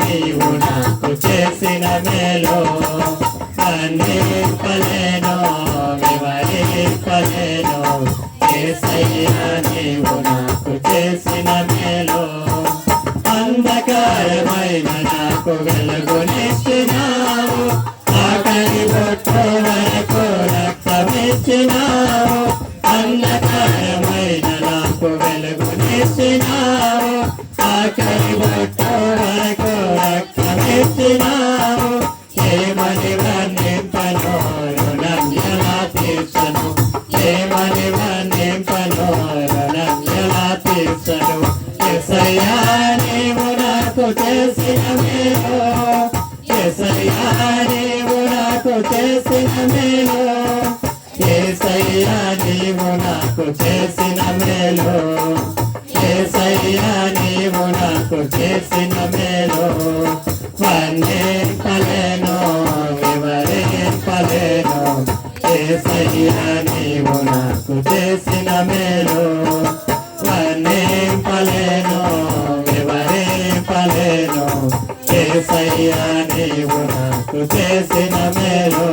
నీవు నాకు చేసిన మేలు వర్ణింపలేను వివరింపలేను యేసయ్యా నీవు నాకు చేసిన మేలు అంధకారమైన నాకు వెలుగునిచ్చినావు ఆఖరి బొట్టు వరకు రక్తమిచ్చినావు అంధకారమైన నాకు వెలుగునిచ్చినావు ఆఖరి బొట్టు వరకు రక్తమిచ్చినావు ఏమని వర్ణింపను రుణం ఎలా తీర్చను ఏమని వర్ణింపను రుణం ఎలా తీర్చను యేసయ్యా నీవు నాకు చేసిన మేలు యేసయ్యా నీవు నాకు చేసిన మేలు యేసయ్యా నీవు నాకు చేసిన మేలు యేసయ్యా నీవు నాకు చేసిన మేలు వర్ణింపలేను వివరింపలేను యేసయ్యా నీవు నాకు చేసిన మేలు వర్ణింపలేను వివరింపలేను యేసయ్యా నీవు నాకు చేసిన మేలు